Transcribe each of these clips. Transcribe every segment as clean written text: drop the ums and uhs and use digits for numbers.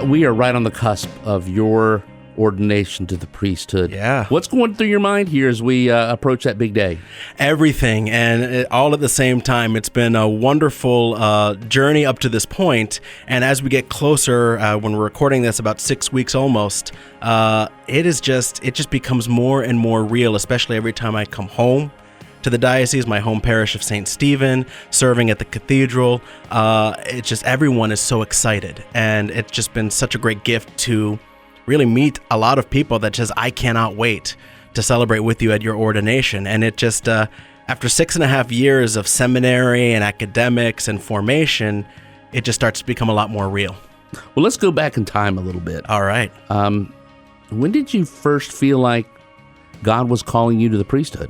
we are right on the cusp of your ordination to the priesthood. Yeah. What's going through your mind here as we approach that big day? Everything, and all at the same time. It's been a wonderful journey up to this point, and as we get closer, when we're recording this, about 6 weeks almost, it just becomes more and more real, especially every time I come home to the diocese, my home parish of St. Stephen, serving at the cathedral. It's just, everyone is so excited, and it's just been such a great gift to really meet a lot of people that just, I cannot wait to celebrate with you at your ordination. And it just, after 6.5 years of seminary and academics and formation, it just starts to become a lot more real. Well, let's go back in time a little bit. All right. When did you first feel like God was calling you to the priesthood?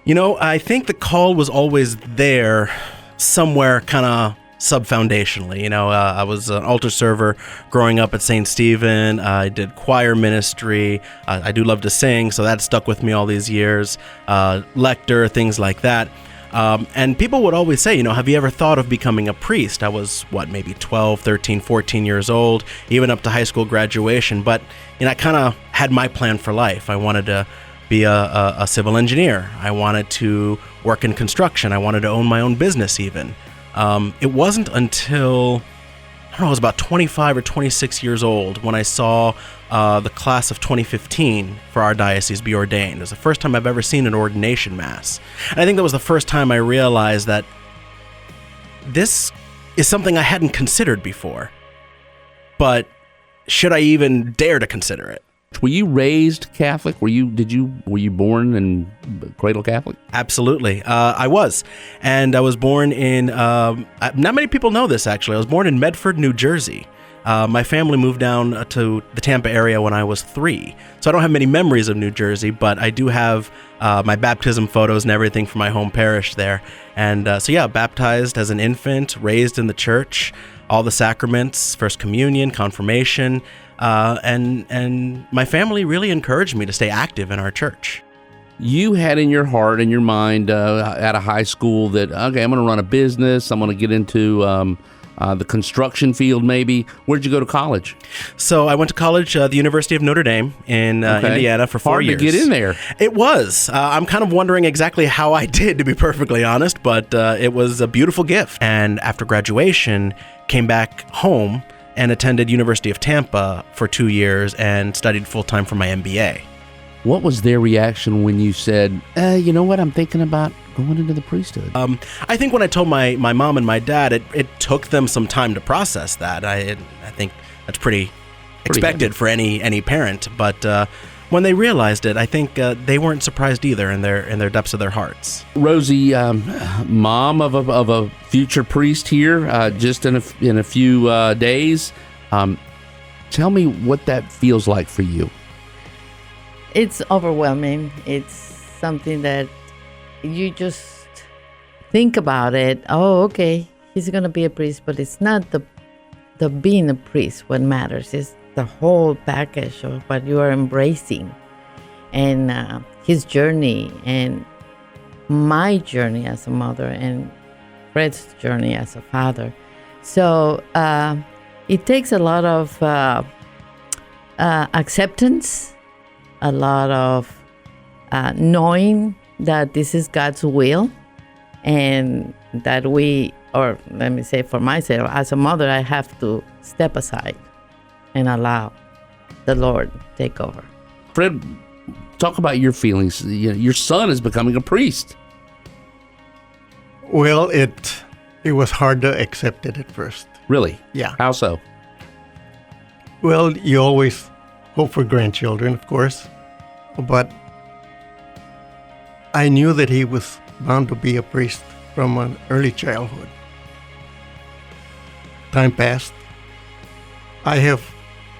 You know, I think the call was always there somewhere, kind of sub-foundationally. You know, I was an altar server growing up at St. Stephen. I did choir ministry. I do love to sing, so that stuck with me all these years. Lector, things like that. And people would always say, you know, have you ever thought of becoming a priest? I was, maybe 12, 13, 14 years old, even up to high school graduation. But, you know, I kind of had my plan for life. I wanted to be a civil engineer. I wanted to work in construction. I wanted to own my own business even. It wasn't until, I was about 25 or 26 years old when I saw the class of 2015 for our diocese be ordained. It was the first time I've ever seen an ordination mass. And I think that was the first time I realized that this is something I hadn't considered before. But should I even dare to consider it? Were you raised Catholic? Were you born in cradle Catholic? Absolutely. I was. And I was born in, not many people know this actually, I was born in Medford, New Jersey. My family moved down to the Tampa area when I was 3. So I don't have many memories of New Jersey, but I do have my baptism photos and everything from my home parish there. And so yeah, baptized as an infant, raised in the church, all the sacraments, First Communion, confirmation, and my family really encouraged me to stay active in our church. You had in your heart and your mind at a high school that, okay, I'm going to run a business, I'm going to get into the construction field maybe. Where'd you go to college? So I went to college, the University of Notre Dame in Indiana for 4 years. Hard to get in there. It was. I'm kind of wondering exactly how I did, to be perfectly honest, but it was a beautiful gift. And after graduation, came back home and attended University of Tampa for 2 years and studied full-time for my MBA. What was their reaction when you said, you know what, I'm thinking about going into the priesthood? I think when I told my mom and my dad, it took them some time to process that. I think that's pretty expected heavy for any parent. But when they realized it, I think they weren't surprised either in their depths of their hearts. Rosie, mom of a future priest here, just in a few days. Tell me what that feels like for you. It's overwhelming. It's something that you just think about it. Oh, okay, he's going to be a priest, but it's not the being a priest what matters. It's the whole package of what you are embracing, and his journey and my journey as a mother and Fred's journey as a father. So it takes a lot of acceptance, a lot of knowing that this is God's will, and that or let me say for myself, as a mother, I have to step aside and allow the Lord take over. Fred, talk about your feelings. Your son is becoming a priest. Well, it was hard to accept it at first. Really? Yeah. How so? Well, you always hope for grandchildren, of course, but I knew that he was bound to be a priest from an early childhood. Time passed. I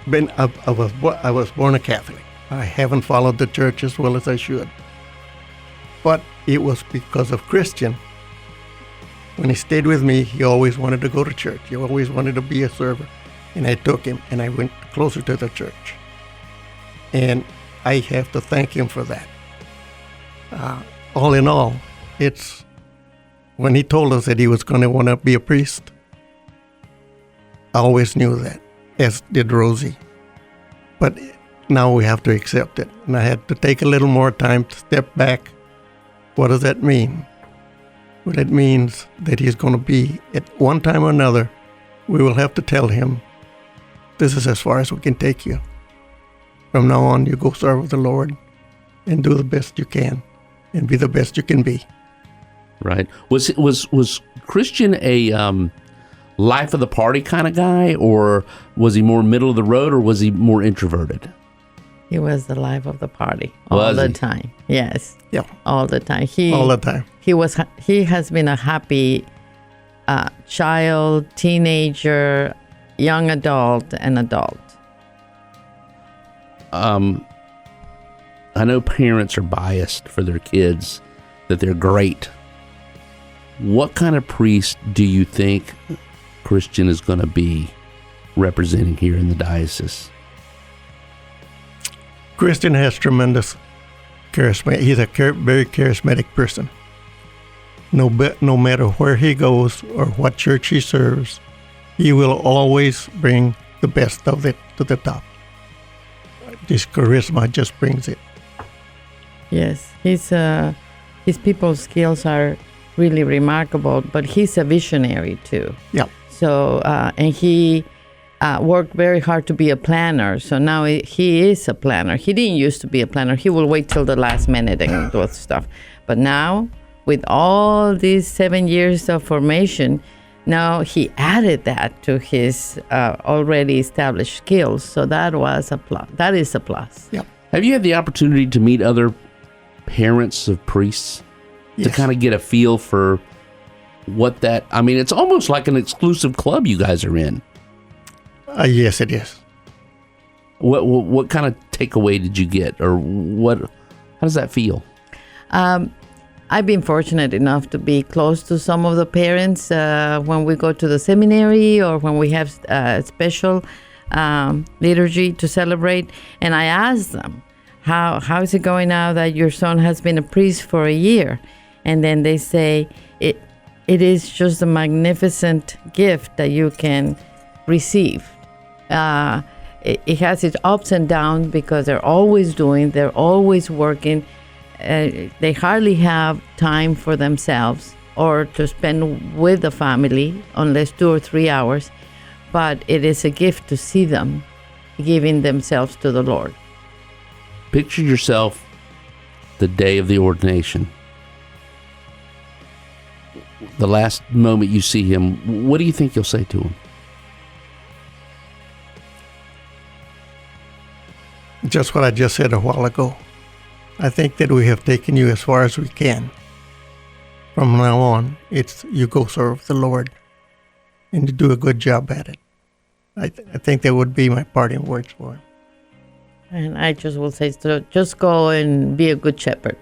was born a Catholic. I haven't followed the church as well as I should. But it was because of Christian. When he stayed with me, he always wanted to go to church. He always wanted to be a server. And I took him and I went closer to the church. And I have to thank him for that. All in all, it's when he told us that he was going to want to be a priest, I always knew that as did Rossie. But now we have to accept it. And I had to take a little more time to step back. What does that mean? Well, it means that he's going to be, at one time or another, we will have to tell him, this is as far as we can take you. From now on, you go serve the Lord and do the best you can and be the best you can be. Right. Was Christian a life of the party kind of guy, or was he more middle of the road, or was he more introverted? He was the life of the party Was all the he? time. Yes. Yeah. All the time. All the time. He has been a happy child, teenager, young adult, and adult. I know parents are biased for their kids, that they're great. What kind of priest do you think Christian is going to be representing here in the diocese? Christian has tremendous charisma. He's a very charismatic person. No matter where he goes or what church he serves, he will always bring the best of it to the top. This charisma just brings it. Yes, his people skills are really remarkable, but he's a visionary too. Yeah. So, and he worked very hard to be a planner. So now he is a planner. He didn't used to be a planner. He will wait till the last minute and do stuff. But now, with all these 7 years of formation, now he added that to his already established skills. So that was a plus. That is a plus. Yeah. Have you had the opportunity to meet other parents of priests to Yes. kind of get a feel for what that, I mean, it's almost like an exclusive club you guys are in. Yes, it is. What kind of takeaway did you get, or how does that feel? I've been fortunate enough to be close to some of the parents when we go to the seminary or when we have special liturgy to celebrate. And I ask them, how is it going now that your son has been a priest for a year? And then they say, it is just a magnificent gift that you can receive. It has its ups and downs because they're always working. They hardly have time for themselves or to spend with the family unless 2 or 3 hours. But it is a gift to see them giving themselves to the Lord. Picture yourself the day of the ordination. The last moment you see him, what do you think you'll say to him? Just what I just said a while ago. I think that we have taken you as far as we can. From now on, it's you go serve the Lord and you do a good job at it. I think that would be my parting words for him. And I just will say, so just go and be a good shepherd.